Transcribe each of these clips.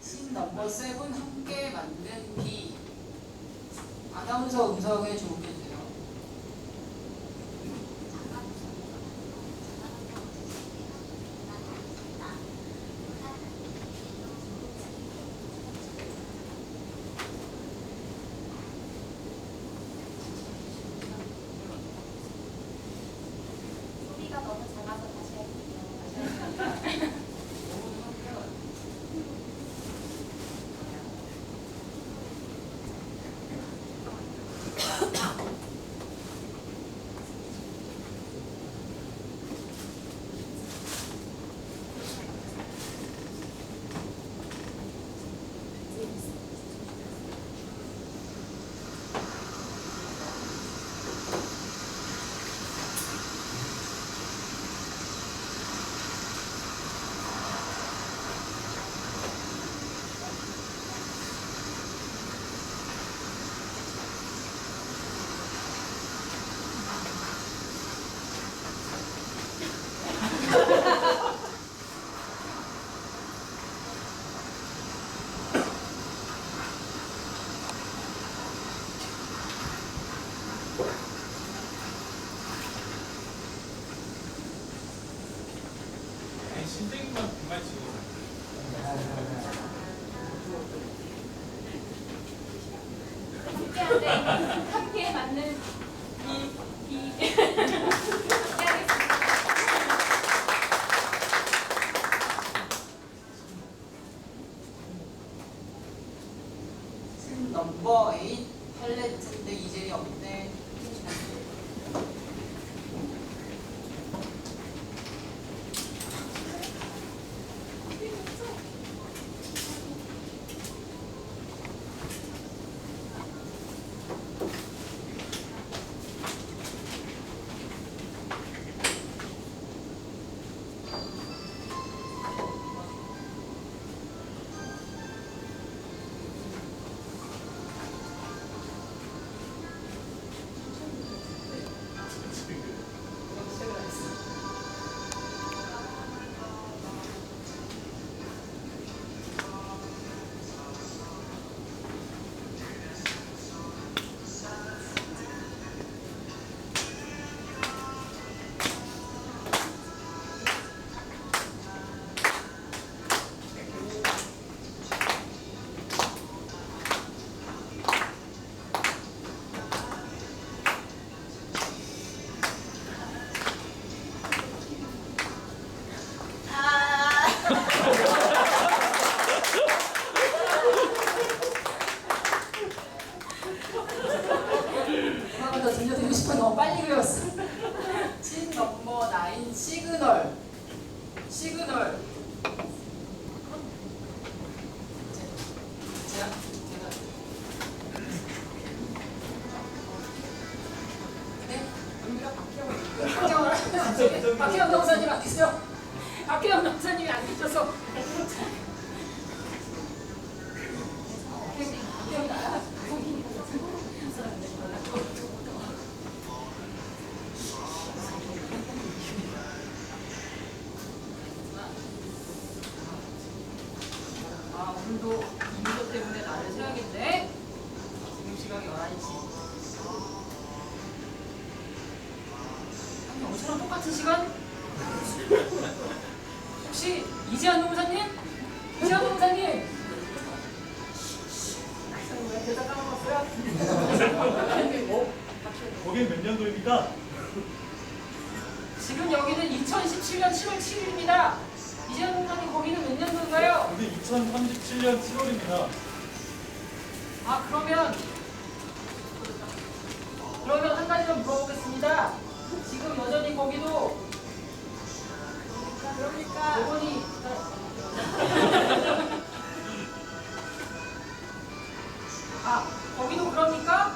신 넘버 7 함께 만든 B. 아나운서 음성에 주목해주세요. 소리가 너무 작아서 다시 할게요. 신생만 정말 지금 함께 맞는 이 함께 하겠습니다. 신 넘버 8 팔레트인데 이젤이 없네. 음악을 더 들려드리고 싶어 너무 빨리 그렸어. 신 넘버 9 시그널. 시그널. 제가 네? 박혜영 농사님 안 계세요? 박혜영 농사님이 안 계셔서 박혜영 나야? 아 오늘도 이민호 때문에 나를 세야겠네. 지금 시각이 11시. 아니 어제랑 똑같은 시간? 혹시 이지한 농사님? 이지한 농사님! 왜 대사 까먹었어요? 거긴 몇 년도입니까? 지금 여기는 2017년 7월 7일입니다. 이지한 농사님 거기는 몇 년도인가요? 여기 2037년 7월입니다. 아 그러면 한 가지만 물어보겠습니다. 지금 여전히 거기도 그러니까 여건이 아 거기도 그럽니까?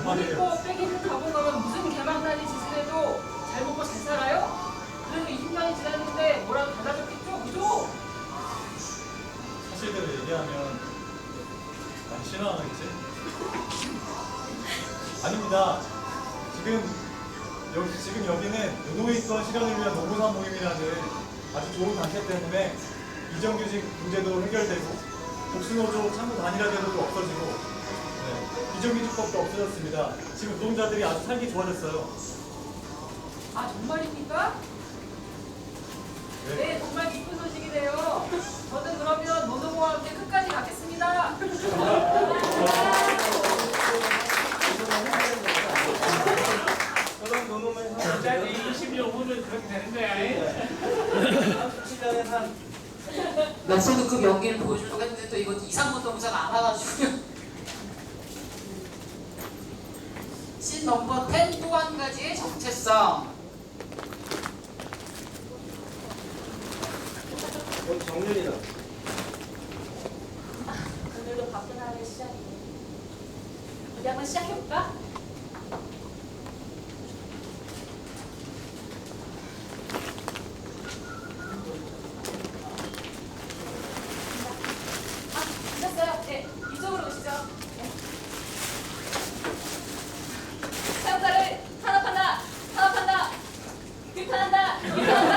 말이에요. 먹고 빼기를 가고 가면 무슨 개망나니 짓을 해도 잘 먹고 잘 살아요? 그래도 20년이 지났는데 뭐라도 달라졌겠죠? 그죠? 사실대로 얘기하면 난 실망하겠지? 아닙니다. 지금 여기는 노동에 있던 실현을 위한 노무사 모임이라는 아주 좋은 단체 때문에 이정규직 문제도 해결되고 복수노조 창구 단일화 제도도 없어지고 비정규직법도 없어졌습니다. 지금 노동자들이 아주 살기 좋아졌어요. 아, 정말입니까? 네, 정말 기쁜 소식이네요. 저는 그러면 노노모와 함께 끝까지 가겠습니다. 그런 노노에서 짜리 20년 후는 그렇게 되는 거야. 37년에 한 몇소득급 연기를 보여주려고 했는데 또 이거 이상노동자가 안 와가지고. 신 넘버 10 또 한 가지의 정체성. 정윤이다. 오늘도 바쁜 하루의 시작이네. 우리 한번 시작해볼까? 오셨어요? 네, 이쪽으로 오시죠. 네. 사용자를 탄압한다! 탄압한다! 규탄한다! 규탄한다!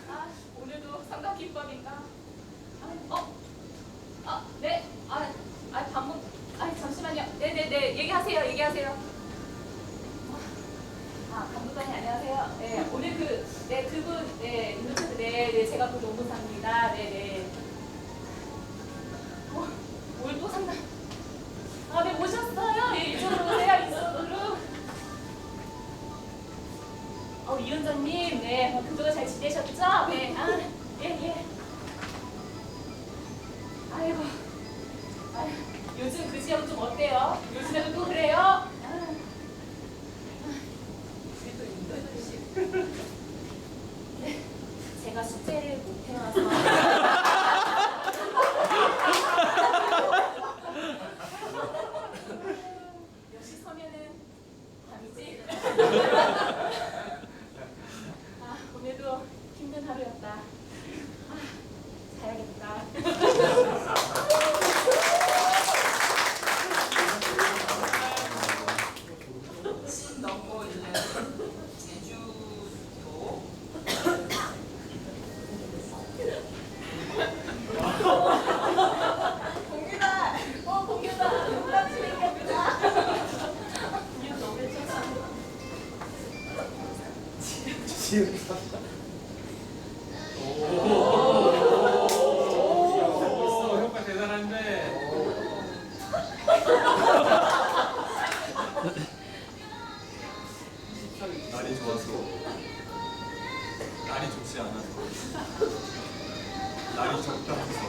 아, 오늘도 삼각김밥인가? 네. 방문. 잠시만요. 네네네. 얘기하세요. 간부관님 안녕하세요. 네, 오늘 그분, 인도체드, 제가 그 노무사입니다. 네네. 뭘 또 상담. 네, 오셨어요? 예, 이쪽으로 오세요, 이쪽으로. 이은정님, 네, 그동안 잘 지내셨죠? 네, 예. 아이고, 요즘 그 지역 좀 어때요? 요즘에도 또 그래요? 네, 제가 숙제를 못 해와서. 역시 서면은 밤이지? 오늘도 힘든 하루였다. 자야겠다. 신 넘버 11 제주도. 공유다. 농담치니까 그다. 공유 너무 해줘서. 효과 대단한데. 날이 좋아서, 날이 좋지 않아서, 날이 적다면서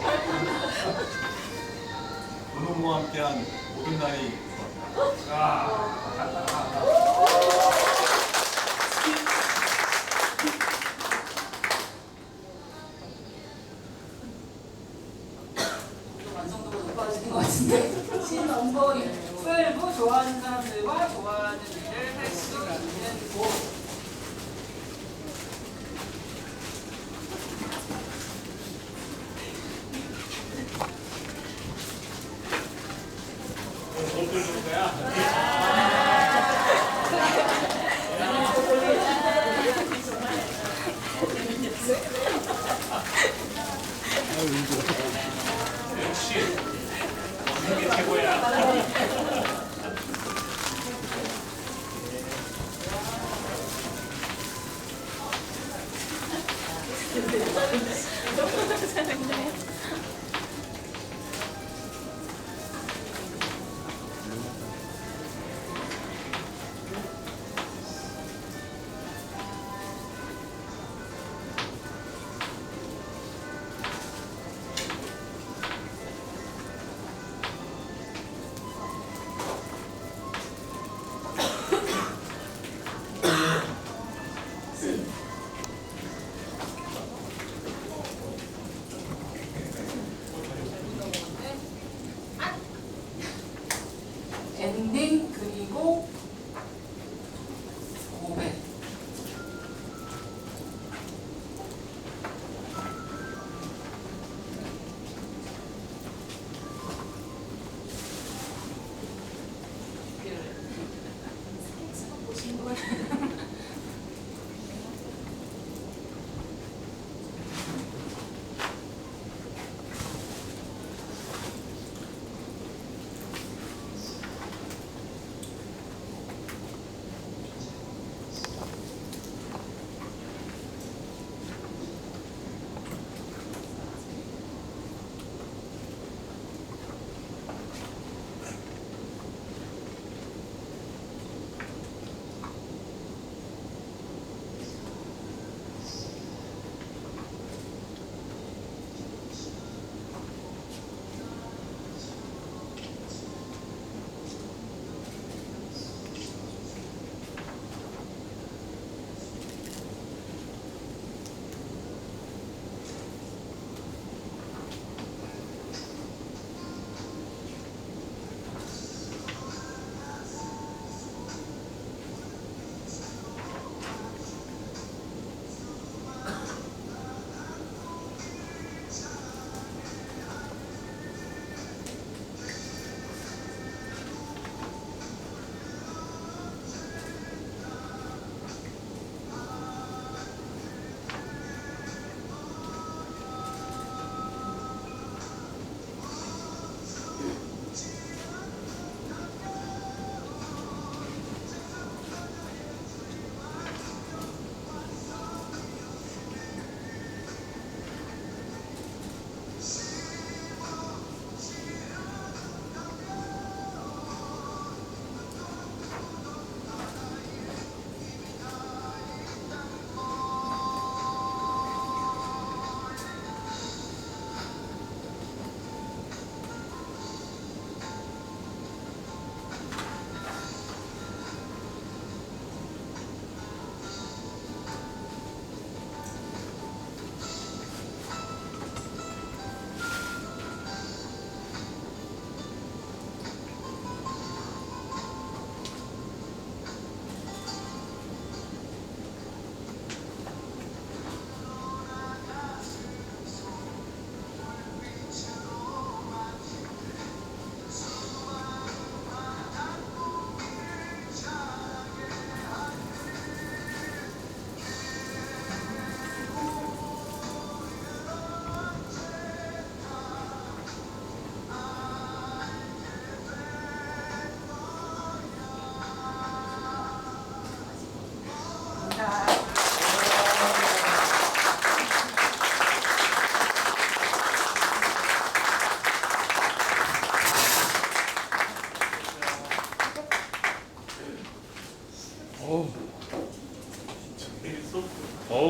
노노모와 함께한 모든 날이 좋았다. 또 완성도가 높아지는 것 같은데. 신 넘버 12 좋아하는 사람들과 좋아하는 일을 할 수 있는 곳. 돈 들는 거야? 역시 먹는 게 최고야.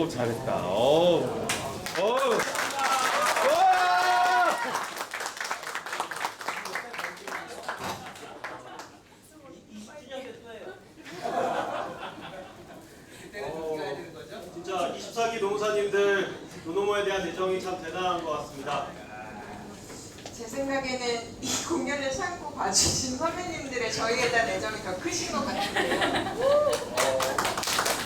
잘했다. 와! 20주년 됐어요. 진짜 24기 노무사님들 노노모에 대한 애정이 참 대단한 것 같습니다. 제 생각에는 이 공연을 참고 봐주신 선배님들의 저희에 대한 애정이 더 크신 것 같은데요.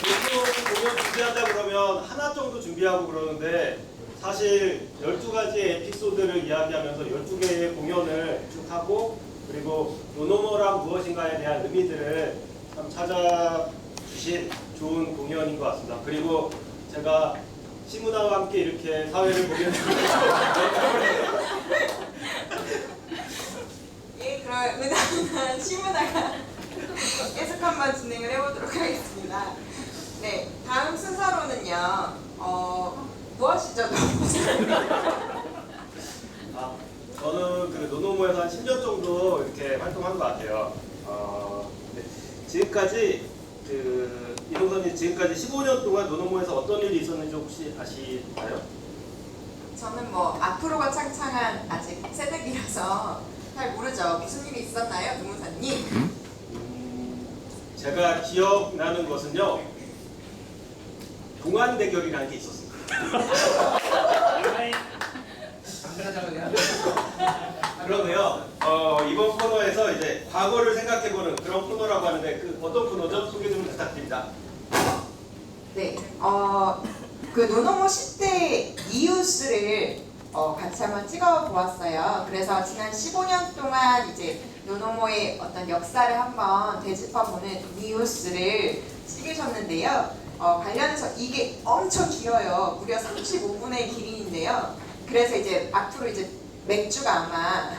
보통 공연 준비한다 그러면 하나 정도 준비하고 그러는데 사실 12가지의 에피소드를 이야기하면서 12개의 공연을 쭉 하고 그리고 노노모란 무엇인가에 대한 의미들을 참 찾아주신 좋은 공연인 것 같습니다. 그리고 제가 시문화와 함께 이렇게 사회를 보게 되면서 예, 그럼 의담이나 시문화가 계속 한번 진행을 해보도록 하겠습니다. 네, 다음 순서로는요. 무엇이죠? 저는 그 노노모에서 한 10년 정도 이렇게 활동한 것 같아요. 네. 지금까지 이동선님 지금까지 15년 동안 노노모에서 어떤 일이 있었는지 혹시 아시나요? 저는 뭐 앞으로가 창창한 아직 새내기라서 잘 모르죠. 무슨 일이 있었나요, 노무사님? 제가 기억나는 것은요. 동안 대결이라는 게 있었습니다. 그러네요. 이번 코너에서 이제 과거를 생각해보는 그런 코너라고 하는데 그 어떤 코너죠? 소개 좀 부탁드립니다. 네, 그 노노모 10대 이웃을 같이 한번 찍어보았어요. 그래서 지난 15년 동안 이제 노노모의 어떤 역사를 한번 되짚어보는 이웃을 찍으셨는데요. 관련해서 이게 엄청 길어요. 무려 35분의 길이인데요. 그래서 이제 앞으로 이제 맥주가 아마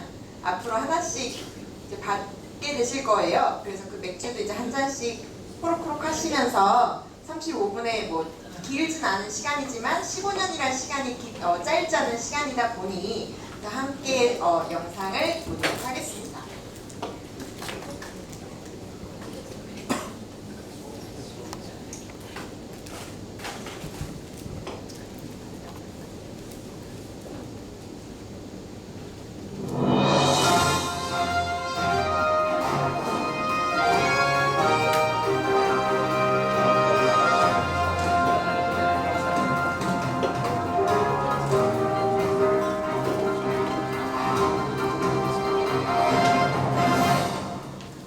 앞으로 하나씩 이제 받게 되실 거예요. 그래서 그 맥주도 이제 한 잔씩 호록호록 하시면서 35분의 뭐 길진 않은 시간이지만 15년이라는 시간이 짧지 않은 시간이다 보니 함께 영상을 보도록 하겠습니다.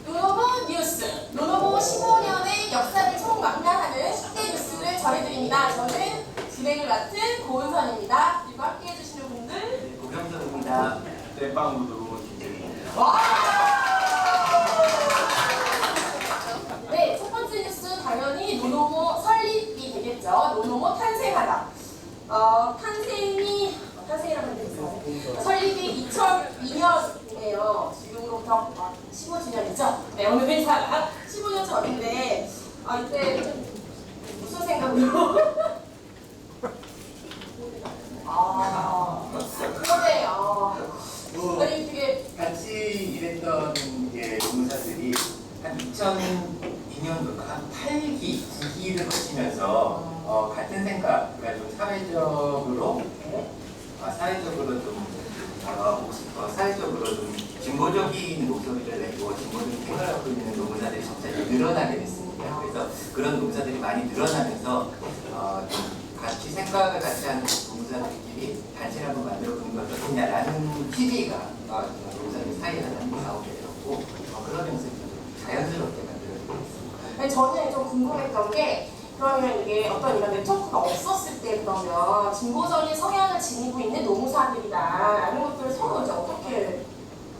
노노모 뉴스, 노노모 15년의 역사를 총망라하는 10대 뉴스를 전해드립니다. 저는 진행을 맡은 고은선입니다. 그리고 함께 해주시는 분들 고경선입니다. 땜빵무도 김재민입니다. 와! 네, 첫 번째 뉴스 당연히 노노모 설립이 되겠죠. 노노모 탄생하다. 탄생이라고 되겠어요. 설립이 2002년이에요. 지금으로부터 15주년이죠. 네, 오늘 회사가 15년 전인데 이때 무슨 생각으로? 그러네요. 아니 되게 같이 일했던 노무사들이 한 2002년도가 한 8기, 9기를 거치면서 같은 생각, 그러니까 좀 사회적으로 좀 진보적인 목소리를 내고 진보적인 생각을 하고 있는 노무사들이 점차 늘어나게 됐습니다. 그래서 그런 노무사들이 많이 늘어나면서 좀 같이 생각을 같이 하는 노무사들끼리 단체를 한번 만들어 보는 게 어떻겠냐라는 TV가 노무사들 사이에 나오게 되었고 그러면서 좀 자연스럽게 만들어지게 됐습니다. 아니, 저는 좀 궁금했던 게 그러면 이게 어떤 이런 네트워크가 없었을 때 그러면 진보적인 성향을 지니고 있는 노무사들이다라는 것들을 서로 이제 어떻게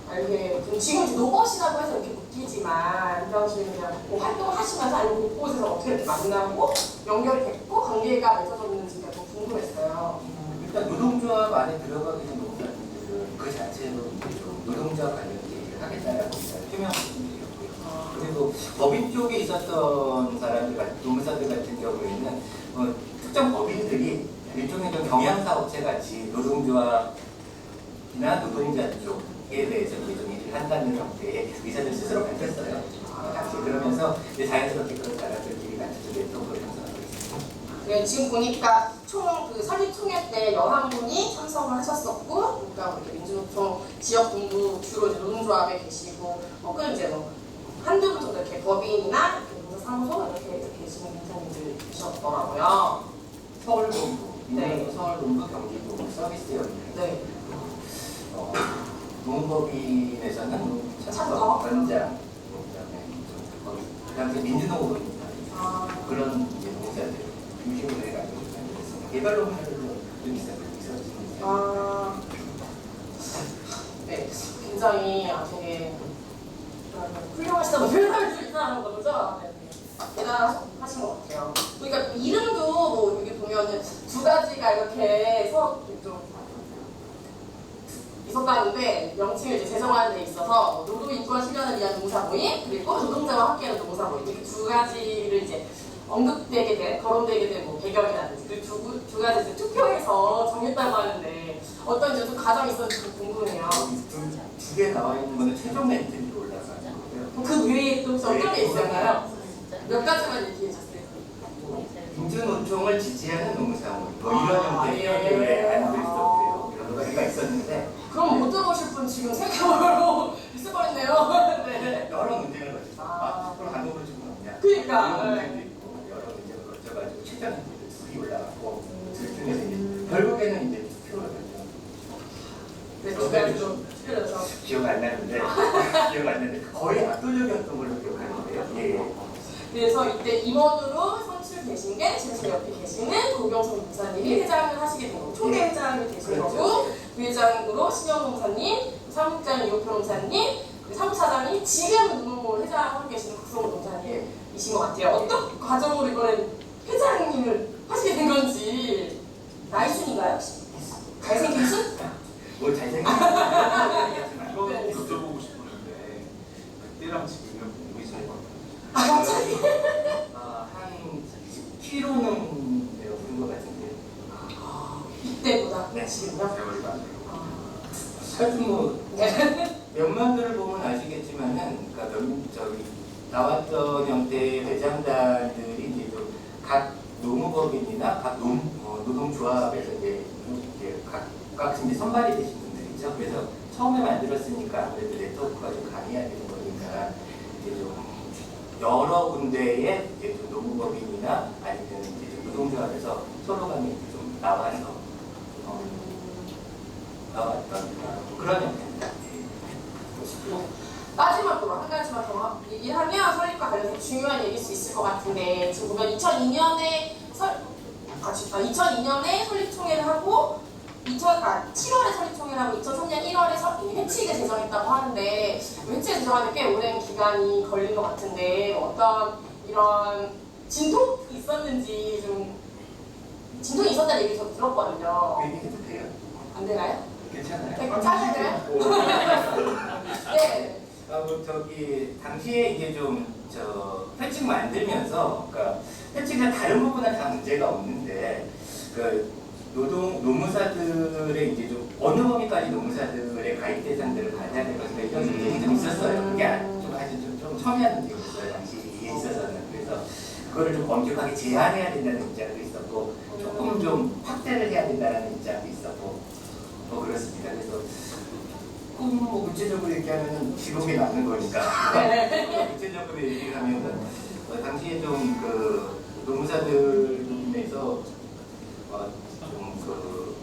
알게 지금 이제 로봇이라고 해서 이렇게 웃기지만 이 당시에 그냥 뭐 활동을 하시면서 아니면 곳곳에서 어떻게 이렇게 만나고 연결이 됐고 관계가 맺어졌는지가 좀 궁금했어요. 일단 노동조합 안에 들어가게 된 노무사들은 그 자체로 좀 노동조합 관련 얘기를 하겠다라고 투명한 분들이었고요. 그리고 법인 쪽에 있었던 사람들, 노무사들 같은 경우에는 특정 법인들이 일종의 좀 경영사 업체 같이 노동조합이나 노동자 쪽에 대해서 좀 일을 한다는 형태의 의사들 스스로 밝혔어요. 당시 그러면서 자연스럽게 그런 사람들끼리 같이 좀 네트워크를 형성하고 있습니다. 네, 지금 보니까 총 그 설립총회 때 11분이 참석을 하셨었고, 그러니까 이렇게 민주노총 지역본부 주로 이제 노동조합에 계시고, 혹은 이제 뭐 한두 분 정도 이렇게 법인이나 이렇게 문서사무소 이렇게 계시는 민사님들 계셨더라고요. 서울본부, 네. 서울본부, 경기도부, 서비스연맹. 네. 노무법인에서는 참석. 원장, 거기 그 당시 민주노총입니다. 그런 이제 노무사들 중심으로 해가지고 개발로 하는 좀 있었어요. 네, 굉장히 되게 훌륭하시다고 표현할 수 있다는 거죠. 네, 대단하신 것 같아요. 그러니까 이름도 뭐 여기 보면은 두 가지가 이렇게 좀 있었다는데 명칭을 이제 제정하는 데 있어서 노동인권 실현을 위한 노무사 모임 그리고 노동자와 함께하는 노무사 모임 이렇게 두 가지를 이제 언급되게 된 거론되게 된 뭐 배경이라든지 그 두 가지 이제 투표해서 정했다고 하는데 어떤 이제 좀 과정이 있었는지 좀 궁금해요. 두개 나와 있는 거는 최종 멘트로 올라가는 거고요. 그 외에 또 어떤 게 있었나요? 몇 가지만 얘기해 주세요. 민주노총을 지지하는 노무사모임 뭐 이런 형태의 예. 안될 수 없고요. 이런 거가 있었는데 그럼 못 들어오실 분 지금 생각으로 있을 뻔했네요. 네. 여러 문제를 거쳐서 그럼 안 먹을 줄은 없냐. 그러니까. 이런 문제도 있고 여러 문제를 거쳐가지고 최종 멘트를 둘이 올라갔고 둘 중에서 이제 결국에는 이제 투표를 결정. 네, 두 가지로 투표해서. 기억 안 나는데 거의 압도적이었던 걸로 기억하는데요. 예. 그래서 이때 임원으로 선출되신 게 지금 제 옆에 계시는 고경성 목사님이 회장을 하시게 된 거고 초대 회장이 되신 거고 부회장으로 신영 목사님, 사무국장 이호표 목사님, 사무차장이 지금 노동모 회장하고 계시는 국성호 목사님이신 것 같아요. 어떤 과정으로 이번엔 회장님을 하시게 된 건지 나이 순인가요? 잘생긴 순? 뭐 잘생긴 얘기하지만 이거 여쭤보고 싶었는데 그때랑 지금이랑 몸이 차이가 아 갑자기? 한 10kg는 내가 부른 것 같은데 이때보다 네. 지금요? 세월이 많네요. 하여튼 뭐 몇만들을 보면 아시겠지만은 그러니까 저기 나왔던 형태의 회장단들이 이제 좀 각 노무법인이나 각 노동조합에서 이제 각각 이제 선발이 되신 분들이죠. 그래서 처음에 만들었으니까 아무래도 네트워크가 좀 강해야 되는 거니까 이제 좀 여러 군데의 이제 좀 노무법인이나 아니면 이제 좀 노동조합에서 서로 간에 좀 나와서 나왔던 그런 형태입니다. 마지막으로 한 가지만 더 얘기하면 설립과 관련해서 중요한 얘기일 수 있을 것 같은데 지금 보면 2002년에 2002년에 설립총회를 하고 7월에 설립총회를 하고 2003년 1월에 회칙을 제정했다고 하는데 회칙을 제정하는 꽤 오랜 기간이 걸린 것 같은데 어떤 이런 진통이 있었는지 좀 진통이 있었다는 얘기 좀 들었거든요. 얘기해도 돼요? 안 되나요? 괜찮아요? 네, 괜찮아요? 네. 뭐 저기 당시에 이제 좀 회칙 만들면서 그러니까 회칙은 다른 부분은 다 문제가 없는데 그 노무사들의 이제 좀 어느 범위까지 노무사들의 가입 대상들을 받아야 되는 것인가 이런 문제가 좀 있었어요. 그게 좀 아주 좀 첨예한 문제였어요. 당시에 있어서는. 그래서 그거를 좀 엄격하게 제한해야 된다는 입장도 있었고 조금 좀 확대를 해야 된다는 입장도 있었고 뭐 그렇습니다. 그래서 뭐 구체적으로 얘기하면은 기록에 남는 거니까 구체적으로 얘기하면은 당시에 좀 그 노무사들 부분에서 좀 그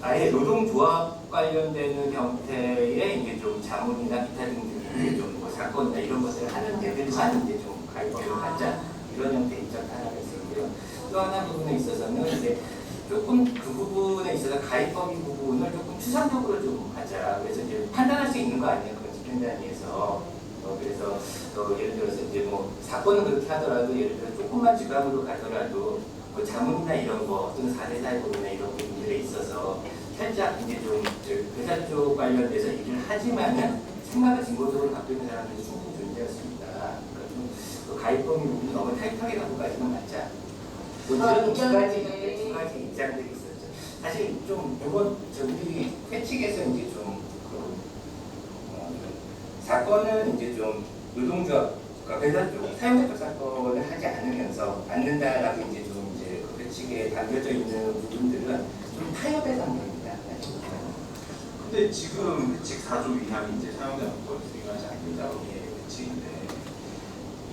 아예 노동조합 관련되는 형태의 이제 좀 자문이나 기타 등등의 좀뭐 사건이나 이런 것을 하는 데들만 이제 좀 가입비를 받자 이런 형태의 입장 하나가 있었고요. 또 하나 부분에 있어서는 이제 조금 그 부분에 있어서 가입법인 부분을 조금 추상적으로 좀 하자. 그래서 이제 판단할 수 있는 거 아니에요. 그런 집행단위에서. 그래서 예를 들어서 이제 뭐 사건은 그렇게 하더라도 예를 들어 조금만 지방으로 가더라도 그 자문이나 이런 거 또는 4대 사회법이나 이런 부분들에 있어서 살짝 이제 좀 회사 쪽 관련돼서 일을 하지만은 생각을 진보적으로 갖고 있는 사람들이 충분히 존재했습니다. 그러니까 좀 가입법인 부분이 너무 타이트하게 갖고 가지는 말자. 뭐 이런 두 가지 입장들이 있었죠. 사실 좀 이번 우리 회칙에서 이제 좀 사건은 이제 좀 노동조합, 그러니까 회사 쪽 사용자 쪽 사건을 하지 않는다라고 이제 좀 이제 그 규칙에 담겨져 있는 부분들은 좀 타협의 상황입니다. 근데 지금 규칙 4조 위반이 이제 사용자 목적을 수행하지 않는 자의 규칙인데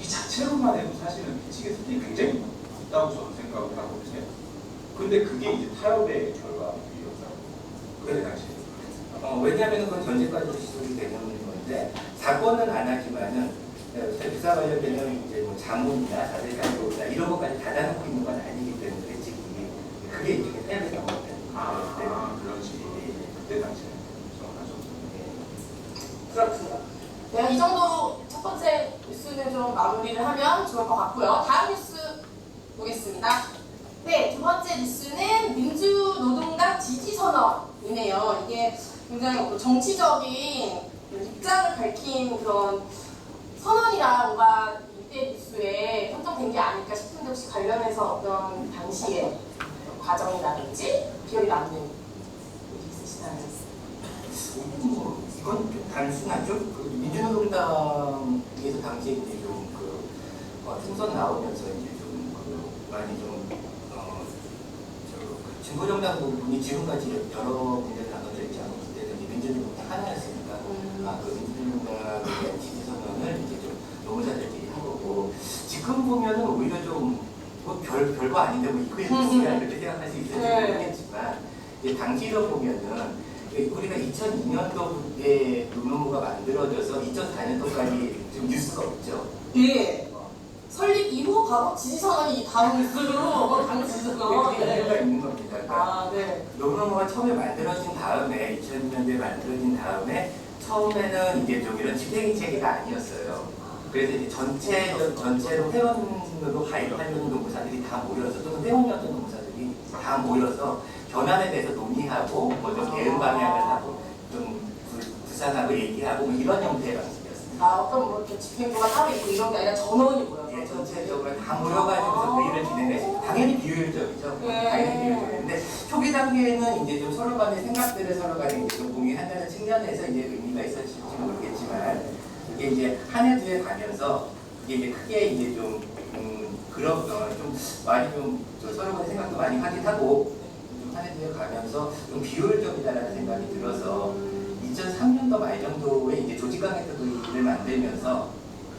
이 자체로만 해도 사실은 규칙의 수준이 굉장히 높다고 저는 생각을 하거든요. 근데 그게 이제 타협의 결과이었다고 그때 당시에. 왜냐하면 그건 전제까지 시설이 되는 건데 사건은 안 하지만은 부사 관련되는 이제 뭐 자문이나 자세사유나 이런 것까지 닫아놓고 있는 건 아니기 때문에 지금 그게 이제 타협의 상황이 그런 식으로 그때 당시에 정하셨어요. 그렇군요. 내가 이 정도로 첫 번째 뉴스는 좀 마무리를 하면 좋을 것 같고요. 다음 뉴스 보겠습니다. 네, 두 번째 뉴스는 민주노동당 지지선언이네요. 이게 굉장히 어떤 정치적인 입장을 밝힌 그런 선언이라 뭔가 이때 뉴스에 선정된 게 아닐까 싶은데 혹시 관련해서 어떤 당시의 과정이라든지 기억이 남는 얘기 있으시나요? 이건 좀 단순하죠. 그 민주노동당에서 당시에 이제 좀그 총선 나오면서 이제 좀그 많이 좀 진보정당 부분이 지금까지 여러 군데 나눠져 있지 않은 때는 이제 민주노동당 하나였으니까 그 민주노동당의 지지선언을 이제 좀 노무사들끼리 한 거고 지금 보면은 오히려 좀 뭐 별거 아닌데 뭐 이거에 무슨 이렇게 생각할 수 있을지 모르겠지만 이제 당시로 보면은 우리가 2002년도에 노무가 만들어져서 2004년도까지 지금 뉴스가 없죠. 예. 설립 이후 바로 지지선언이 다음 뉴스로 당 지지선언. 그게 이유가 있는 겁니다. 그러니까 네. 노무가 처음에 만들어진 다음에 2000년대에 만들어진 다음에 처음에는 이제 좀 이런 집행위 체계가 아니었어요. 그래서 이제 전체로 회원으로 가입하려는 노무사들이 다 모여서 또는 회원이었던 노무사들이 다 모여서 현안에 대해서 논의하고 뭐 좀 대응 방향을 하고 좀 구상하고 얘기하고 뭐 이런 형태의 방식이었습니다. 어떤 뭐 이렇게 집행부가 따로 있고 이런 게 아니라 전원이 모여서. 예, 전체적으로 다 모여가지고서 그 일을 진행했습니다. 당연히 비효율적이죠. 당연히 비효율적인데 초기 단계에는 이제 좀 서로 간의 생각들을 서로 간에 이제 좀 공유한다는 측면에서 이제 의미가 있었을지 모르겠지만 이게 이제 한 해 두 해 가면서 이게 이제 크게 이제 좀 그런 좀 많이 좀 서로 간의 생각도 많이 하긴 하고 좀 한 해 두 해 가면서 좀 비효율적이다라는 생각이 들어서 2003년도 말 정도에 이제 조직강화특위를 만들면서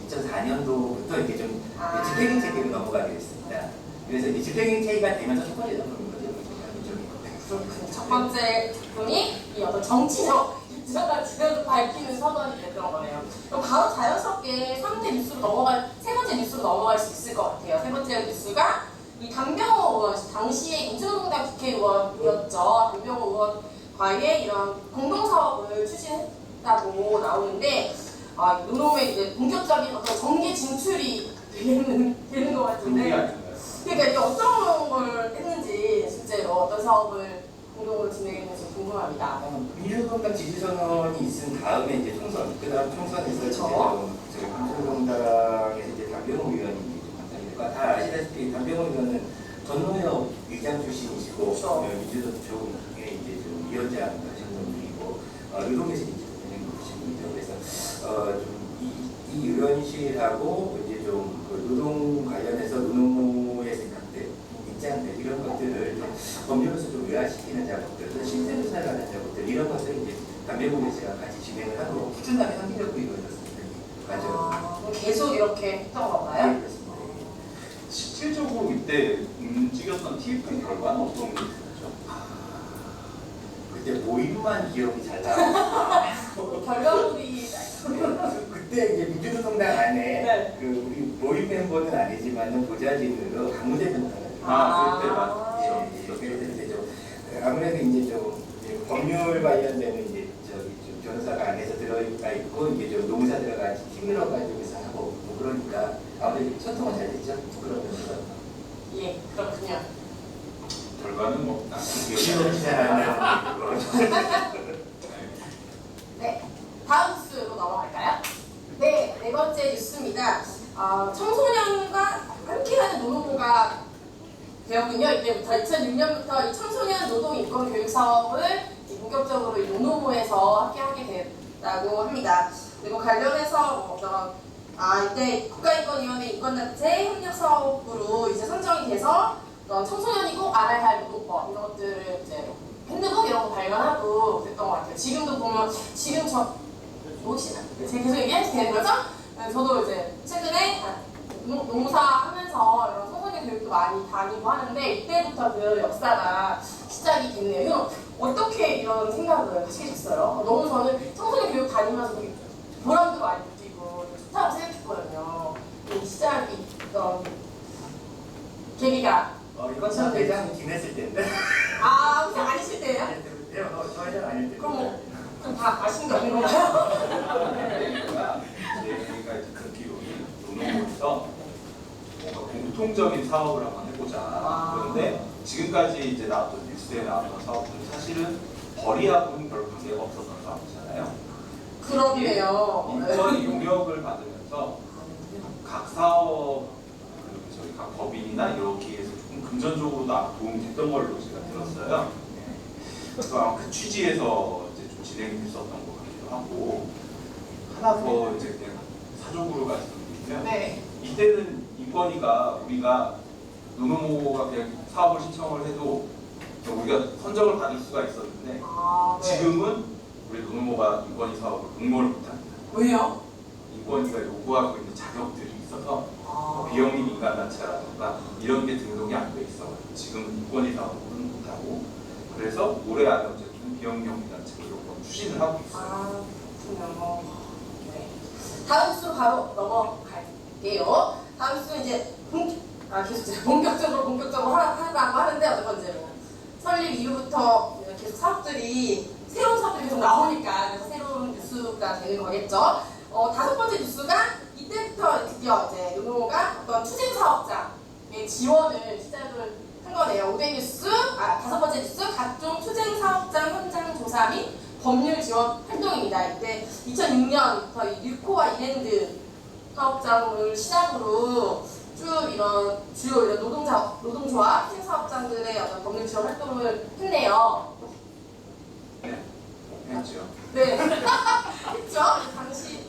2004년도부터 이제 좀 집행위 체계로 넘어가게 됐습니다. 그래서 이제 집행위 체계가 되면서 첫 번째 작품인 거죠. 첫 번째 작품이 이 어떤 정치적 입장을 밝히는 선언이 됐던 거네요. 그럼 바로 자연스럽게 세 번째 뉴스로 넘어갈 수 있을 것 같아요. 세 번째 뉴스가 이 강병호 의원, 당시에 민주노동당 국회의원이었죠. 강병호 의원과의 이런 공동사업을 추진했다고 나오는데 노동의 이제 본격적인 어떤 정계 진출이 되는 것 같은데 그러니까 이게 어떤 걸 했는지 실제로 어떤 사업을 공동으로 진행했는지 궁금합니다. 민주노동당 지지선언이 있은 다음에 이제 총선, 그 다음 총선에서 이제 민주노동당에서 이제 담병호 의원이 그러니까 다 아시다시피 담병호 의원은 전노협 의장 출신이시고 민주노총의 이제 좀 위원장 하셨던 분이고 노동에서 이제 진행 출신이죠. 그래서 이 의원실하고 이제 좀 그 노동 관련해서 노동의 생각들, 입장들 이런 것들을 좀 법률로서 좀 외화시키는 작업들, 또 실제 조사를 하는 작업들 이런 것들 이제 담배공개 씨가 같이 진행을 하고 꾸준하게 상기적으로 이루어졌습니다. 과정. 계속 이렇게 했던 건가요? 네, 그렇습니다. 실질적으로 이때 움직였던 TF의 결과는 어떤 게 있었죠? 그때 모임만 기억이 잘 나고 결과물이 그때 이제 민주노동당 안에 그 우리 모임 멤버는 아니지만은 보좌진으로 강무대 변호사가 그때 맞죠. 그래서 이제 좀 아무래도 이제 좀 법률 관련되는 이제 좀 변호사가 안에서 들어가 있고 이제 좀 노무사들과 같이 팀으로 가지고서 하고 뭐 그러니까 아무래도 소통은 잘 됐죠. 그러면서 예, 그렇군요. 결과는 뭐 기억이 잘 안 나요. 네, 다음 뉴스로 넘어갈까요? 네, 네 번째 뉴스입니다. 청소년과 함께하는 노동부가 되었군요. 이때부터 2006년부터 이 청소년 노동 인권 교육 사업을 본격적으로 이 노노모에서 함께하게 됐다고 합니다. 그리고 관련해서 이때 국가인권위원회 인권단체 협력 사업으로 이제 선정이 돼서 어떤 청소년이 꼭 알아야 할 노동법 이런 것들을 이제 핸드북 이런 거 발견하고 그랬던 것 같아요. 지금도 보면 지금 저 혹시나 제가 계속 얘기해도 되는 거죠? 네, 저도 이제 최근에 농사 하면서 이런 청소년 교육도 많이 다니고 하는데 이때부터 그 역사가 시작이 됐네요. 이건 어떻게 이런 생각을 하시게 됐어요? 너무 저는 청소년 교육 다니면서 되게 보람도 많이 느끼고 좋다고 생각했거든요. 이 시작이 있던 계기가 이건 참 대장 지냈을 때인데. 아 혹시 아니실 때예요? 저희는 아닐 때. 그럼 다 아시는 게 없는 건가요? 저희가 이제 듣기로는 노노모에서 뭔가 공통적인 사업을 한번 해보자. 그런데 지금까지 이제 나왔던 뉴스에 나왔던 사업들은 사실은 벌이하고는 별 관계가 없었던 사업이잖아요. 그렇네요. 인권 용역을 받으면서 각 사업 저희 각 법인이나 여기에서 조금 금전적으로도 도움이 됐던 걸로 제가 들었어요. 그래서 아마 그 취지에서 이제 좀 진행이 됐었던 것 같기도 하고 하나 더 이제 그냥 사적으로 말씀드리면 네. 이때는 인권위가 우리가 노노모가 그냥 사업을 신청을 해도 우리가 선정을 받을 수가 있었는데 아, 네. 지금은 우리 노노모가 인권위 사업을 공모를 못합니다. 왜요? 인권위가 요구하고 있는 자격들이 있어서 비영리 민간단체라든가 이런 게 등록이 안 돼 있어. 지금은 인권위 사업을 못하고 그래서 올해 안에 어쨌든 비영리 단체로 요건 추진을 하고 있어요. 아, 그렇군요. 네. 다음 수 바로 넘어갈게요. 다음 수 이제 계속 본격적으로 하라고 하는데 어떤 이제 뭐 설립 이후부터 계속 사업들이 새로운 사업들이 계속 나오니까 그래서 새로운 뉴스가 되는 거겠죠. 다섯 번째 뉴스가 이때부터 드디어 이제 노노모가 어떤 투쟁 사업장의 지원을 시작을 한 거네요. 5대 뉴스, 다섯 번째 뉴스, 각종 투쟁 사업장 현장 조사 및 법률 지원 활동입니다. 이때 2006년부터 이 뉴코와 이랜드 사업장을 시작으로 쭉 이런 주요 이런 노동조합, 투쟁 사업장들의 어떤 법률 지원 활동을 했네요. 네, 했죠. 네, 했죠. 당시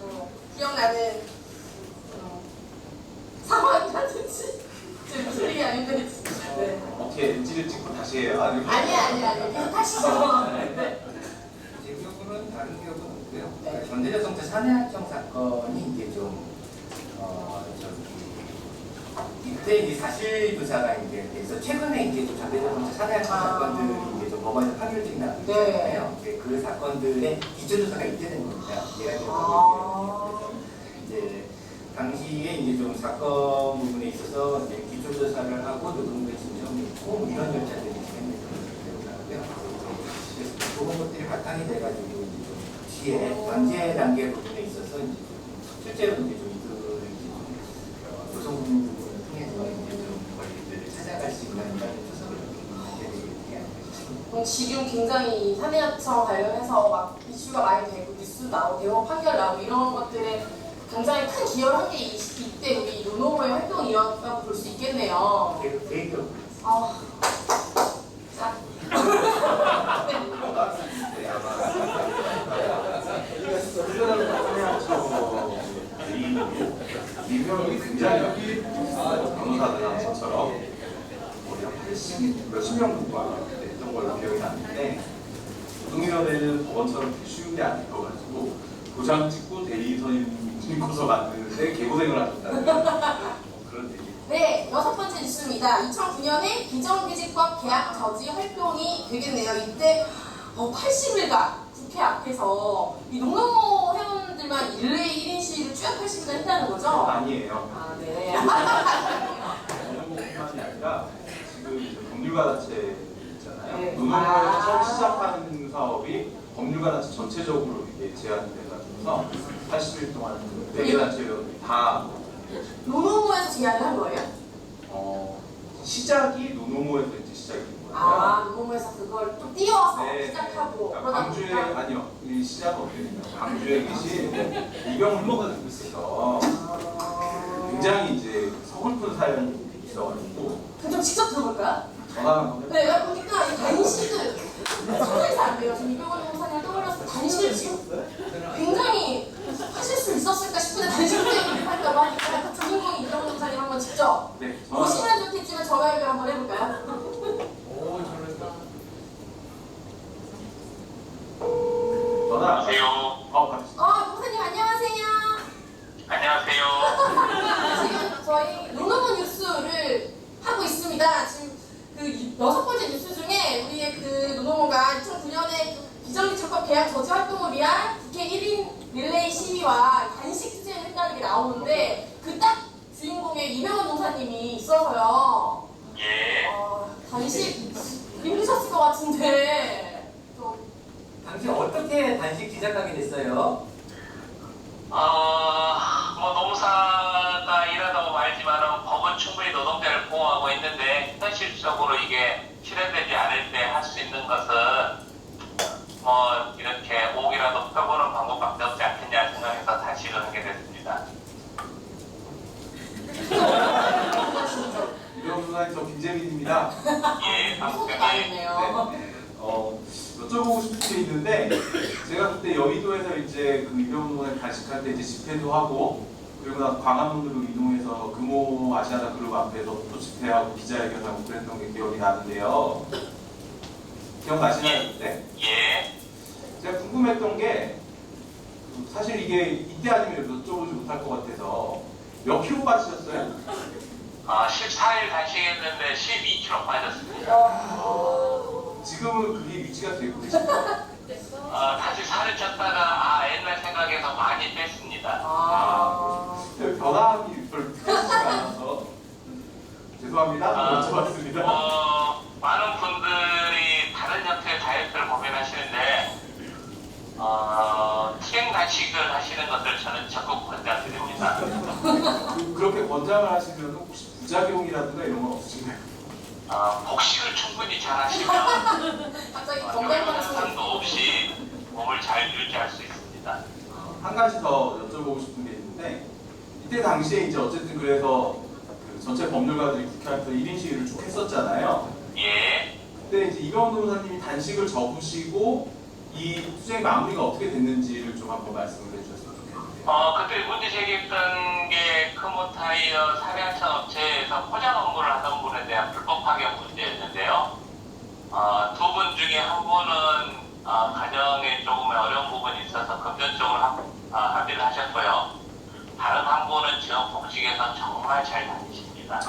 기억나는 상황이라든지 지금 무슨 얘기 아닌데. 네. 어떻게 NG를 찍고 다시 해요? 아니 계속 하시죠. 네. 제 기억으로는 다른 기억은 없고요. 네. 전대저성차 산해하청 사건이 이제 좀 이때 이 사실 조사가 이제 돼서 최근에 이제 좀 전대저성차 산해하청 사건들이 이제 좀 법원에서 판결들이 나고 있잖아요. 그 사건들의 기초조사가 이때 된 겁니다. 그래서 이제 당시에 이제 좀 사건 부분에 있어서 이제 기초조사를 하고 노동부에 진정이 있고 뭐 이런 절차들이 진행되고요. 그래서 그런 것들이 바탕이 돼가지고 이제 좀 뒤에 전제 단계 부분에 있어서 이제 좀 실제로 이제 좀 이들을 이제 좀 노동부 부분을 통해서 이제 좀 권리들을 찾아갈 수 있는 이런 초석을 이렇게 그럼 지금 굉장히 산해하청 관련해서 막 이슈가 많이 되고 뉴스 나오고 대법 판결 나오고 이런 것들에 굉장히 큰 기여를 한 게 이때 우리 노노모의 활동이었다고 볼 수 있겠네요. 되게 자. 이명이 굉장히 변호사들처럼 우리 한 80, 몇십 명 정도가 했던 걸로 기억이 나는데 노동위원회는 법원처럼 쉬운 게 아니어가지고 도장 찍고 대리선임 찍고서 만드는데 개고생을 하셨다는 그런 얘기. 네, 여섯 번째 뉴스입니다. 2009년에 비정규직법 계약 저지 활동이 되겠네요. 이때 80일간 국회 앞에서 이 노노모 회원들만 1대1 1인 시위를 쭉 80일간 했다는 거죠? 아니에요. 아, 네. 노노모뿐만이 아니라 지금 이제 법률가 단체 있잖아요. 네. 노노모에서 처음 시작하는 사업이 법률가 단체 전체적으로 이게 제한이 돼가지고서 80일 동안 4개 단체를 다 노노모에서 제안을 한 거예요? 시작이 노노모에서 이제 시작이 된 거예요. 아, 노노모에서 그걸 좀 띄워서 네, 시작하고 그러니까 그러다 광주에 보니까 아니요 이 시작은 어떻게 되냐면 광주에 계신 이병훈 교수께서 굉장히 이제 서글픈 사연이 있어가지고 그럼 좀 직접 들어볼까요? 전화를 한번 네, 내가 보니까 이 단실들 상상이 안 돼요. 지금 이병헌 목사님을 떠올렸을 때 단실 지금 굉장히 하실 수 있었을까 싶은데 단실들이 한다고 하니까 그 주인공이 이병헌 목사님 한번 직접 네, 모시면 좋겠지만 전화 연결 한번 해볼까요? 저희 노노모 뉴스를 하고 있습니다. 지금 그 6번째 뉴스 중에 우리의 그 노노모가 2009년에 비정규직법 계약 저지 활동을 위한 국회 1인 릴레이 시위와 단식 투쟁을 했다는 게 나오는데 그 딱 주인공의 이병헌 농사님이 있어서요. 단식 힘드셨을 것 같은데 좀 당신 어떻게 단식 시작하게 됐어요? 뭐 농사가 일하다고 말지만 법은 충분히 노동자를 보호하고 있는데 현실적으로 이게 실현되지 않을 때 할 수 있는 것은 뭐 이렇게 옥이라도 펴보는 방법밖에 없지 않겠냐 생각해서 단식을 하게 됐습니다. 이병헌 소장님, 저 김재민입니다. 예, 소개가 방송에 아니네요. 여쭤보고 싶은 게 있는데 제가 그때 여의도에서 이제 그 이병헌 소장님 단식할 때 이제 집회도 하고 그리고 나 광화문으로 이동해서 금호 아시아나 그룹 앞에서 또 집회하고 기자회견하고 그랬던 게 기억이 나는데요. 기억나시나요 그때? 예, 제가 궁금했던 게 사실 이게 이때 아니면 여쭤보지 못할 것 같아서 몇 킬로 빠지셨어요? 14일 단식했는데 12kg 빠졌습니다. 지금은 그게 유지가 되고 계신가요? 다시 살을 쪘다가 옛날 생각해서 많이 뺐습니다. 변함이 별로 크지가 않아서 죄송합니다. 여쭤봤습니다. 많은 분들이 다른 형태의 다이어트를 고민하시는데 투쟁 단식을 하시는 것을 저는 적극 권장드립니다. 그렇게 권장을 하시면 혹시 부작용이라든가 이런 건 없으신가요? 복식을 충분히 잘 하시면 갑자기 혈당 건강방송 상도 없이 몸을 잘 유지할 수 있습니다. 한 가지 더 여쭤보고 싶은 게 있는데 이때 당시에 이제 어쨌든 그래서 그 전체 법률가들이 국회 앞에서 1인 시위를 쭉 했었잖아요. 예. 그때 이제 이병헌 변호사님이 단식을 접으시고 이 투쟁의 마무리가 어떻게 됐는지를 좀 한번 말씀을 해주셨으면 좋겠는데요. 그때 문제 제기했던 게 크모타이어 사량차 업체에서 포장 업무를 하던 분에 대한 불법 파견 문제였는데요. 두 분 중에 한 분은 가정에 조금 어려운 부분이 있어서 금전적으로 합의를 하셨고요. 다른 한 분은 지금 복직에서 정말 잘 다니십니다.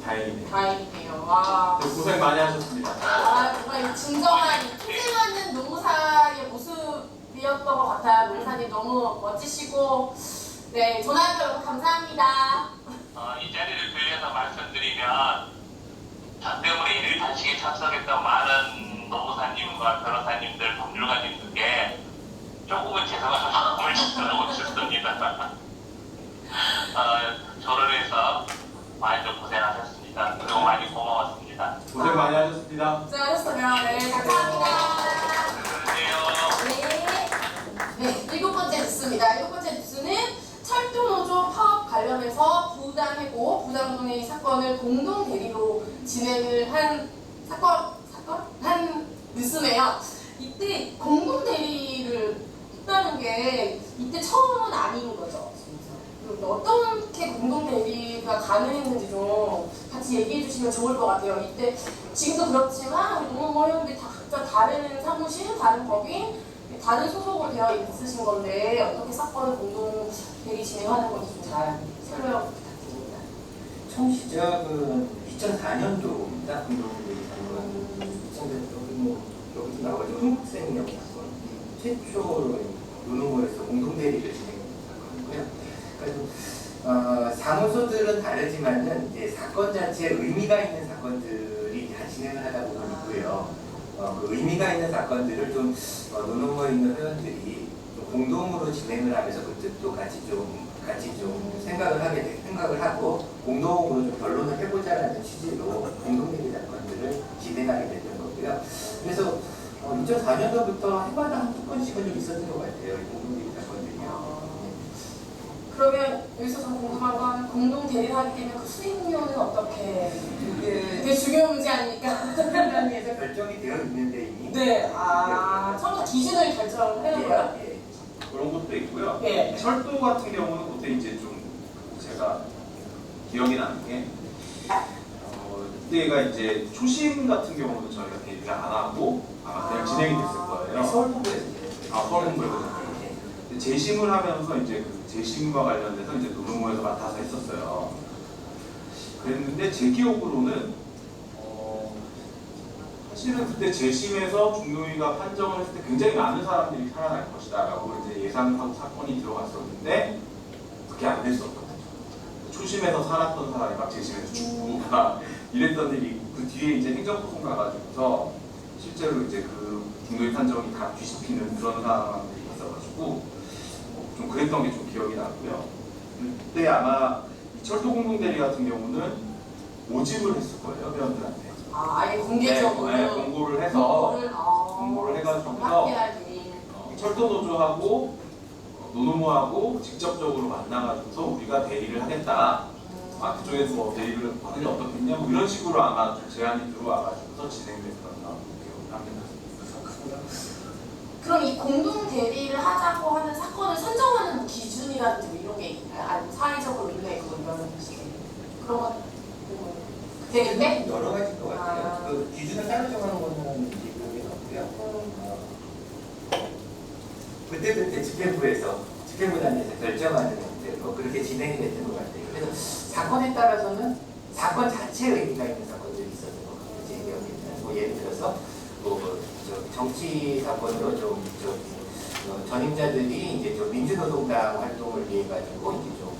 다행이네요. 다행이네요. 와. 네, 고생 많이 하셨습니다. 정말 진정한 투쟁하는 노무사의 모습이었던 것 같아요. 노무사님 너무 멋지시고 네 전화 연결 감사합니다. 이 자리를 빌려서 말씀드리면 저 때문에 이를 단식에 참석했던 많은 노무사님과 변호사님들, 법률가님들께 조금은 죄송한 마음을 전하고 싶습니다. 저를 위해서 많이 좀 고생하셨습니다. 그리고 많이 고마웠습니다. 고생 많이 하셨습니다. 고생하셨어요. 네 감사합니다. 네, 7번째 뉴스입니다. 7번째 뉴스는 철도노조 파업 관련해서 부당해고 부당노동의 사건을 공동 대리로 진행을 한 한 뉴스네요. 이때 공동 대리를 했다는 게 이때 처음은 아닌 거죠. 어떻게 공동 대리가 가능했는지 좀 같이 얘기해 주시면 좋을 것 같아요. 이때 지금도 그렇지만 우리 노무모 회원들이 다 각자 다른 사무실, 다른 법인, 다른 소속으로 되어 있으신 건데 어떻게 사건을 공동 대리 진행하는 건지 좀 잘 설명 부탁드립니다. 총 시작은 2004년도입니다. 공동대리 사건. 2004년도 여기서 나와가지고 한국생명 사건 최초로 노노모에서 공동대리를 진행했던 사건이고요. 그래서 사무소들은 다르지만은 이제 사건 자체에 의미가 있는 사건들이 다 진행을 하다 보고 있고요. 그 의미가 있는 사건들을 좀 노노모에 있는 회원들이 좀 공동으로 진행을 하면서 그 뜻도 같이 좀 생각을 하고 공동으로 좀 변론을 해보자라는 취지로 공동대리 사건들을 진행하게 됐던 거고요. 그래서 2004년도부터 해마다 한두 건씩은 좀 있었던 것 같아요. 이 공동대리 사건들이요. 그러면 여기서 좀 궁금한 건 공동 대리를 하게 되면 그 수익료는 어떻게 되게 중요한 문제 아닙니까? 그래서 결정이 되어 있는데 이미. 네, 처음부터 기준을 결정하는 거예요? 예. 그런 것도 있고요. 예. 철도 같은 경우는 그때 이제 좀 제가 기억이 나는 게 그때가 이제 초심 같은 경우는 저희가 대리를 안 하고 아마 그냥 진행이 됐을 거예요. 서울본부에서 서울본부에서. 재심을 하면서 이제 그 재심과 관련돼서 이제 노동부에서 맡아서 했었어요. 그랬는데 제 기억으로는 사실은 그때 재심에서 중노위가 판정을 했을 때 굉장히 많은 사람들이 살아날 것이다라고 이제 예상하고 사건이 들어갔었는데 그게 안 됐었거든요. 초심에서 살았던 사람이 막 재심에서 죽고 막 이랬던 일이 있고 그 뒤에 이제 행정소송 가가지고서 실제로 이제 그 중노위 판정이 다 뒤집히는 그런 상황들이 있어가지고 좀 그랬던 게 좀 기억이 나고요. 그때 아마 이 철도공동대리 같은 경우는 모집을 했을 거예요, 회원들한테. 아예 공개적으로 네, 공고를 해서 공고를 해가지고 합의하기. 철도노조하고 노노모하고 직접적으로 만나가지고서 우리가 대리를 하겠다. 그쪽에서 뭐 대리를 하는 게 어떻겠냐 뭐 이런 식으로 아마 좀 제안이 들어와가지고서 진행됐던 기억이 납니다. 그럼 이 공동 대리를 하자고 하는 사건을 선정하는 뭐 기준이라든지 뭐 이런 게 있나요? 아니면 사회적으로 인해 뭐 이런 그런 것 되겠네? 여러 가지일 것 같아요. 그 기준을 따로 정하는 거는 그런 게 없고요. 그때 집행부단에서 결정하는 대로 그렇게 진행이 됐던 것 같아요. 그래서 사건에 따라서는 사건 자체에 의미가 있는 사건들이 있었던 것 같아요. 제 기억에는 뭐 예를 들어서 정치 사건으로 전임자들이 이제 좀 민주노동당 활동을 위해 가지고 이제 좀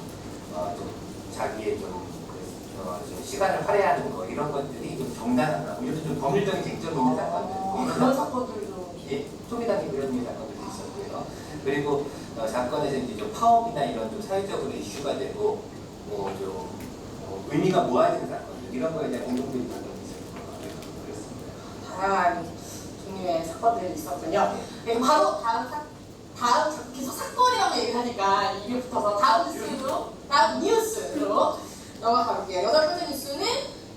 자기의 좀 시간을 할애하는 거 이런 것들이 좀 정당하다. 이런 좀 법률적인 쟁점이 있는 사건들. 그런 사건들도 예, 초기단계 그런 사건들이 있었고요. 그리고 사건에서 이제 좀 파업이나 이런 좀 사회적으로 이슈가 되고 좀 의미가 모아지는 사건들 이런 거에 대한 공동적인 사건이 있었던 것 같아요. 그렇습니다. 다양한 종류의 사건들이 있었군요. 그리고 바로 다음 계속 사건이라고 얘기하니까 입에 붙어서 다음 뉴스로 넘어가 볼게요. 여덟 번째 뉴스는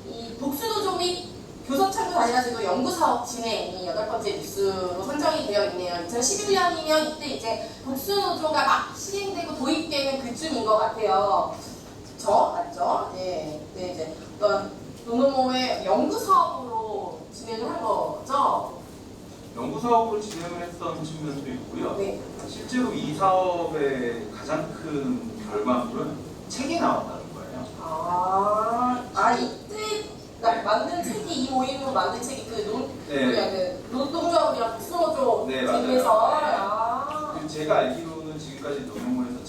이 복수노조 및 교섭창조 단일화제도 연구사업 진행이 여덟 번째 뉴스로 선정이 되어 있네요. 2011년이면 이때 이제 복수노조가 막 시행되고 도입되는 그쯤인 것 같아요. 그쵸? 맞죠? 네, 이제 어떤 노노모의 연구사업으로 진행을 한 거죠? 연구사업을 진행을 했던 측면도 있고요. 네. 실제로 이 사업의 가장 큰 결과물은 책이 나왔다는 거예요. 이때 만든 책이 이 모임으로 만든 책이 네. 노동조합이랑 복수노조 네, 제휴해서 제가 알기로는 지금까지 노동부에서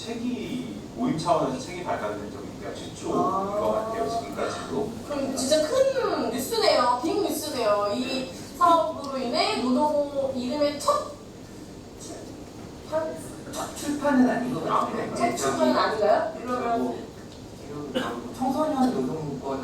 모임 차원에서 책이 발간된 적이 최초인 것 같아요. 지금까지도. 그럼 진짜 큰 뉴스네요. 빅 뉴스네요. 이 사업으로 인해 노노모 이름의 첫 출판은 아닌 것 같아요. 첫 출판은 아닌가요? 그러면 청소년 노동권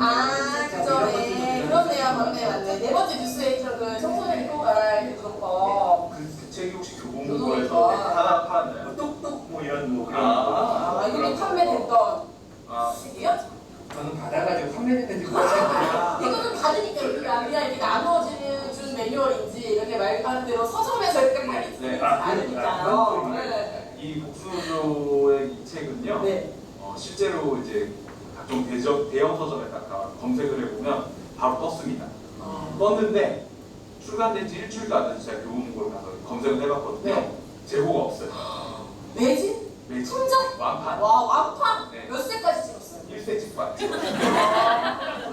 그죠. 네. 그렇네요. 맞네. 네 번째 뉴스에 있던 그 청소년 효과를 노동법. 그 책이 혹시 교보문고에서 하나 팔았나요? 똑똑 뭐 이런 그런 이게 판매됐던 책이요? 저는 받아가지고 판매됐는지 모르겠는데 이거는 받으니까 우리가 이렇게 나누어지는 준 매뉴얼인지 이렇게 말하는 대로 서점에서 이렇게 팔리지 않으니까요. 이 복수노조의 이 책은요. 네. 실제로 이제 각종 대형 서점에다가 검색을 해보면 바로 떴습니다. 떴는데 출간된 지 일주일도 안 돼서 제가 교보문고를 가서 검색을 해봤거든요. 네. 재고가 없어요. 매진? 손정? 완판. 와, 완판? 네. 몇 세까지 찍었어요? 1세 찍판.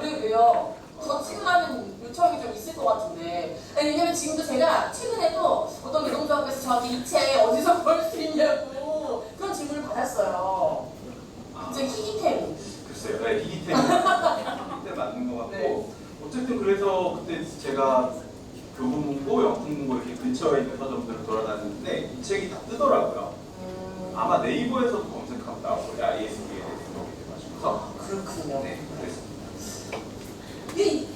왜요? 더 찍으라는 요청이 좀 있을 것 같은데. 왜냐면 지금도 제가 최근에도 어떤 노동조합에서 저한테 이 책 어디서 볼 수 있냐고 그런 질문을 받았어요. 진짜 희귀템. 글쎄요. 네, 희귀템 맞는 것 같고. 네. 어쨌든 그래서 그때 제가 교보문고, 영풍문고 이렇게 근처에 있는 서점들을 돌아다녔는데 이 책이 다 뜨더라고요. 아마 네이버에서도 검색하면 나오고 ISBN에 등록이 돼가지고서. 그렇군요. 네, 그랬습니다. 이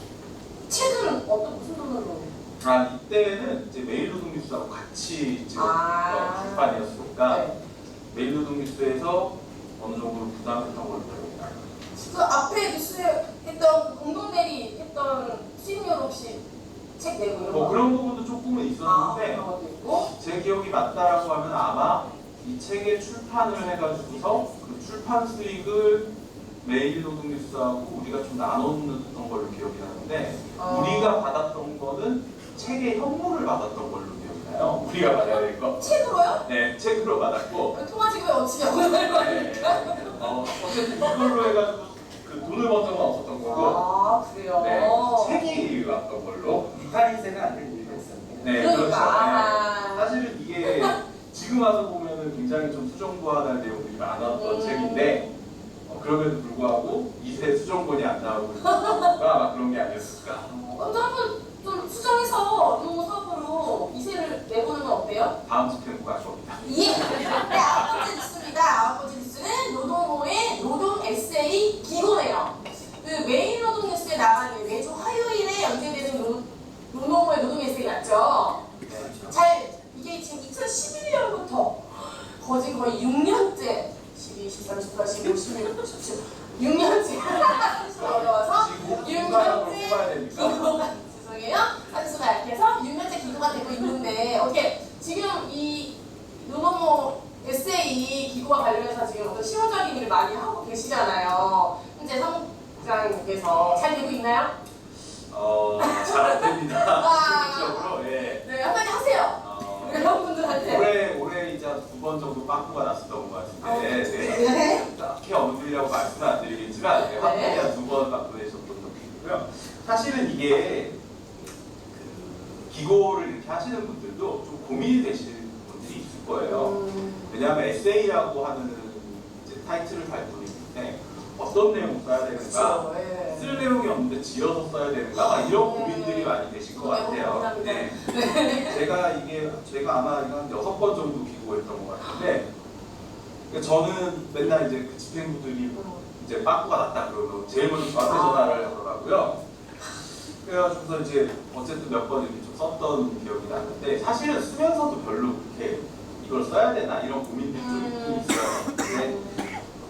책은 무슨 돈으로? 이때는 이제 매일노동뉴스하고 같이 찍었던 출판이었으니까 네. 매일노동뉴스에서 어느 정도 부담했던 걸로 기억이 나요. 그 앞에 뉴스에 했던 공동대리 했던 수익률 혹시 책 내고 이런 거? 그런 부분도 조금은 있었는데 그런 것도 있고? 제 기억이 맞다라고 하면 아마 이 책의 출판을 해가지고서 그 출판 수익을 매일노동뉴스하고 우리가 좀 나눴던 걸로 기억이 나는데 우리가 받았던 거는 책의 현물을 받았던 걸로 기억이 나요. 받았잖아요. 우리가 받아야 될 거. 책으로요? 네, 책으로 받았고. 통화지급에 어찌냐고 말하니까. 어쨌든 이걸로 해가지고 그 돈을 번 적은 없었던 거고. 아, 그래요? 네, 책이 왔던 걸로. 이파리세가 안 된 이유가 있었네요. 네, 그러니까. 그렇죠. 네. 사실은 이게 지금 와서 보면은 굉장히 좀 수정보완할 내용들이 많았던 책인데 그럼에도 불구하고 2세 수정본이 안 나오고 있으니까 아마 그런 게 아니었을까. 먼저 한번 좀 수정해서 노노모 사업으로 2세를 내보는 건 어때요? 다음 집회는 가져옵니다. 예! 네, 아홉 번째 뉴스입니다. 아홉 번째 뉴스는 노동호의 노동 에세이 기고네요. 그 메인 노동 뉴스에 나가는 매주 화요일에 연재되는 노동호의 노동 에세이 맞죠? 이게 지금 2011년부터 거의 6년째 12, 13, 14, 15, 16, 17 6년째 어려워서 6년째 기고가 죄송해요. 한수가 약해서 6년째 기고가 되고 있는데 어떻게 지금 이 노노모 에세이 기고와 관련해서 지금 어떤 실효적인 일을 많이 하고 계시잖아요. 현재 사무장님께서 잘 되고 있나요? 잘 안 됩니다. 실질적으로 예. 네, 한마디 하세요. 여러분들한테. 올해 이제 2번 정도 빠꾸가 났었던 것 같은데 네. 딱히 어느 분이라고 말씀은 안 드리겠지만 네. 한번에 한 2번 빠꾸 내셨던 적이 있고요. 사실은 이게 그 기고를 이렇게 하시는 분들도 좀 고민이 되시는 분들이 있을 거예요. 왜냐하면 에세이라고 하는 이제 타이틀을 달고 있는데 어떤 내용을 써야 되는가, 네. 쓸 내용이 없는데 지어서 써야 되는가 이런 고민들이 많이 되실 것 같아요. 네. 제가 아마 한 6번 정도 기고했던 것 같은데 저는 맨날 이제 그 집행부들이 이제 빠꾸가 났다 그러면 제일 먼저 저한테 전화를 하더라고요. 그래가지고서 이제 어쨌든 몇 번 이렇게 좀 썼던 기억이 나는데 사실은 쓰면서도 별로 그렇게 이걸 써야 되나 이런 고민들이 좀 있긴 있어요. 근데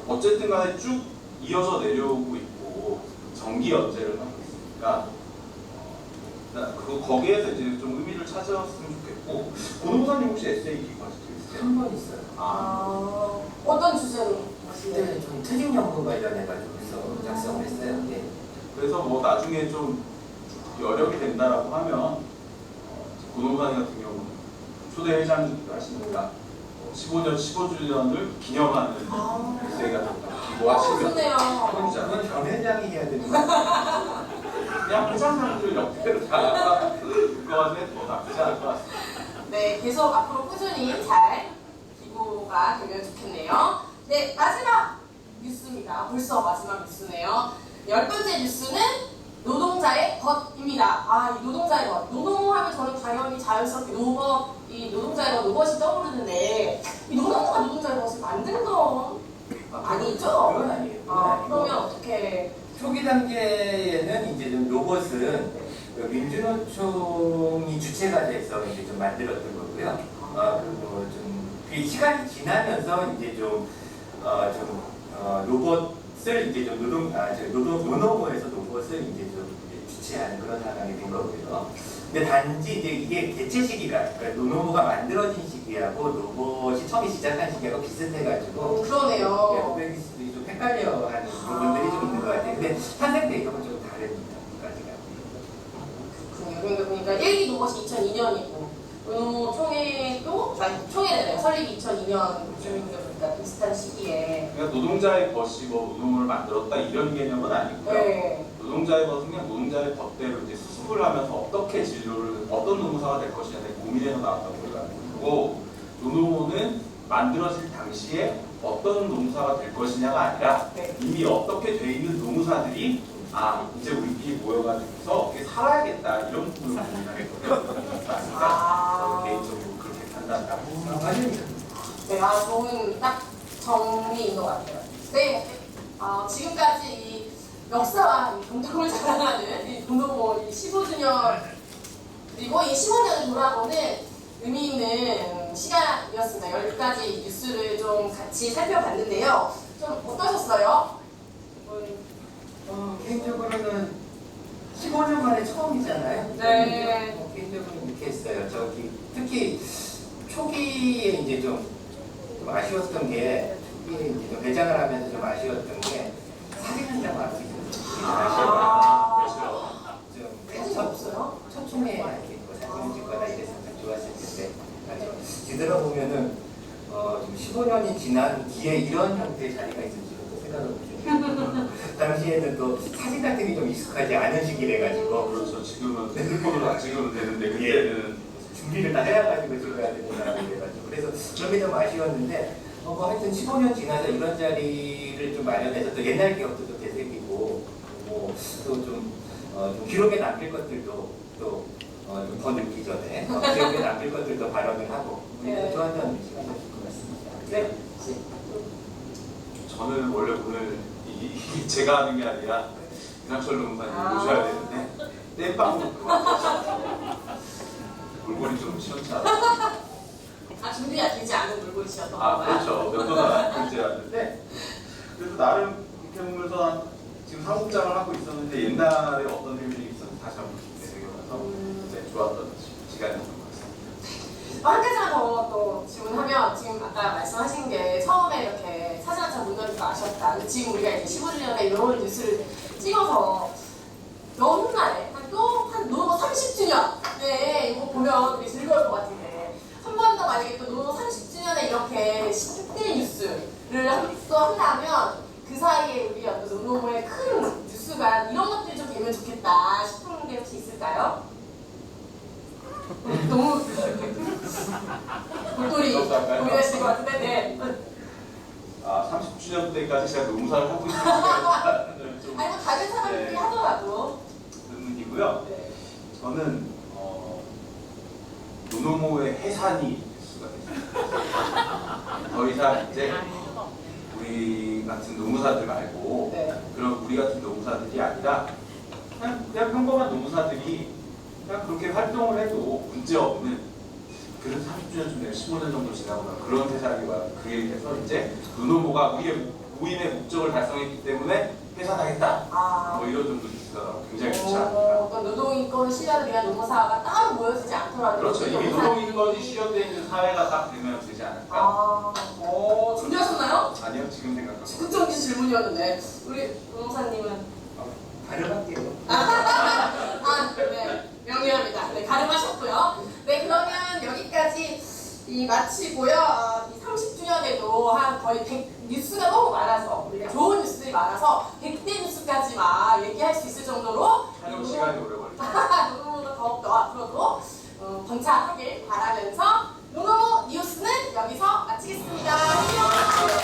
어쨌든 간에 쭉 이어서 내려오고 있고 정기 연재를 하고 있으니까 거기에서 이제 좀 의미를 찾았으면 좋겠고 고노사님 혹시 에세이 기고하실 수 있으세요? 한 번 있어요. 어떤 주제로? 그때 좀 퇴직연금 관련해가지고 작성을 했어요. 네. 그래서 뭐 나중에 좀 여력이 된다라고 하면 고노사님 같은 경우는 초대 회장님도 하시니까 15주년을 기념하는 에세이가 기고하시면 좋네요. 그건 전 회장이 해야 되는 거예요. 그냥 회장님들 옆에로 다 그거 하면 더 나쁘지 않을 것 같습니다. 네, 계속 앞으로 꾸준히 잘 기고가 되면 좋겠네요. 네, 마지막 뉴스입니다. 벌써 마지막 뉴스네요. 10번째 뉴스는 노동자의 것입니다. 이 노동자의 것. 노동하면 저는 당연히 자연스럽게 이 노동자의 것, 로봇이 떠오르는데 이 노동자가 노동자의 것을 만든 건 아니죠? 그건 아니에요. 그러면 어떻게? 초기 단계에는 이제 좀 로봇은 민주노총이 주체가 돼서 이제 좀 만들었던 거고요. 그리고 좀 시간이 지나면서 이제 로봇을 이제 좀 노동모에서 로봇을 이제 좀 주체하는 그런 상황이 된 거고요. 근데 단지 이제 이게 개최 시기가 그러니까 노노모가 만들어진 시기하고 로봇이 처음에 시작한 시기하고 비슷해가지고 그러네요. 고객들이 좀 헷갈려하는 부분들이 좀 있는 것 같아요. 근데 탄생 배경은 좀 다릅니다. 그러니까 보니까 1기 노봇이 2002년이고 총회래요. 설립이 2002년 주민들 보니까 비슷한 시기에. 그러니까 노동자의 것이 뭐 노동을 만들었다 이런 개념은 아니고요. 네. 노동자의 것은 그냥 노동자의 것대로 이제 수습을 하면서 어떻게 진로를 어떤 노무사가 될 것이냐에 고민해서 나왔던 거고 노노모는 만들어질 당시에 어떤 노무사가 될 것이냐가 아니라 네. 이미 어떻게 돼 있는 노무사들이 이제 우리끼리 모여가지고서 어떻게 살아야겠다 이런 부분을 고민하는 거니까 개인적으로 그렇게 판단하고 있습니다. 네, 좋은 딱 정리인 것 같아요. 네, 지금까지 이 역사와 이 동독을 자랑하는 이 노노모 15주년 그리고 이 15년을 돌아보는 의미 있는 시간이었습니다. 10가지 뉴스를 좀 같이 살펴봤는데요. 좀 어떠셨어요? 개인적으로는 15년 만에 처음이잖아요. 네. 개인적으로 이렇게 했어요. 특히 초기에 이제 좀 아쉬웠던 게 초기에 이제 좀 배장을 하면서 좀 아쉬웠던 게 사진 한 장 많이 사진 없어요? 첫 총회 이렇게 사진을 찍거나 이래서 참 좋았을 텐데 뒤돌아보면은 좀 15년이 지난 뒤에 이런 형태의 자리가 있을지도 생각을 못했어요. 당시에는 또 사진 같은 게 좀 익숙하지 않은 시기래가지고 그렇죠. 지금은 핸드폰으로 안 찍으면 되는데 그때는 준비를 다 해가지고 찍어야 되는 상황이래가지고 그래서 그런 게 좀 아쉬웠는데 뭐 하여튼 15년 지나서 이런 자리를 좀 마련해서 또 옛날 기억도 좀 되새기고 뭐또좀 기록에 남길 것들도 또 좀 더 늦기 전에 기억에 남길 것들도 발언을 하고 네. 좋았던 시간이었을 것 같습니다. 네. 저는 원래 오늘 이 제가 하는 게 아니라 이낙철 농사님 모셔야 되는데 땜빵으로 그만 물건이 좀 시원치 않아. 준비가 되지 않은 물건이셨던 건가요? 그렇죠. 몇 번은 안 문제였는데 그래도 나름 이렇게 보면서 지금 사무장을 하고 있었는데 옛날에 어떤 일들이 있었는지 다시 한번 되새겨봐서 좋았던 시간이었던 것 같습니다. 한 가지만 더 또 질문하면 지금 아까 말씀하신 게 처음에 이렇게 사진 한 장 못 넣으니까 아쉬웠다. 근데 지금 우리가 이제 15년에 이런 뉴스를 찍어서 연말에 한 노노 30주년 이거 보면 되게 즐거울 것 같은데 한 번 더 만약에 또 노노 30주년에 이렇게 10대 뉴스를 또 한다면 그 사이에 우리 어떤 노노모의 큰 뉴스가 이런 것들이 좀 되면 좋겠다 싶은 게 혹시 있을까요? 너무 골똘히 고민하시는 것 같은데 네. 30주년 때까지 제가 농사를 하고 있으니까 좀 아니 뭐 다른 사람들이 하더라도 의문이고요. 네. 저는 노노모의 해산이 뉴스가 됐습니다. 더 이상 이제 우리 같은 노무사들 말고 네. 그런 우리 같은 노무사들이 아니라 그냥 평범한 노무사들이 그냥 그렇게 활동을 해도 문제 없는 그런 30주년쯤 되면 15년 정도 지나고 나면 그런 세상이 와 그에 대해서 이제 노노모가 우리의 모임의 목적을 달성했기 때문에 해산하겠다. 뭐 이런 정도 뉴스가 굉장히 좋지 않을까. 어떤 노동인권 실현을 위한 노무사가 따로 모여지지 않더라도 그렇죠. 이미 노동인권이 실현되어 있는 사회가 딱 되면 되지 않을까. 준비하셨나요? 아니요, 지금 생각하고. 적극적인 질문이었는데 우리 노무사님은 가름할게요. 네, 명료합니다. 네, 가름하셨고요. 네, 그러면 여기까지 마치고요. 이 30주년에도 한 거의 100 뉴스가 너무 많아서 우리가 좋은 뉴스들이 많아서 100대 뉴스까지 막 얘기할 수 있을 정도로 촬영 시간이 오래 걸리죠. 노노모가 더욱더 앞으로도 번창하길 바라면서 노노모 뉴스는 여기서 마치겠습니다. 안녕.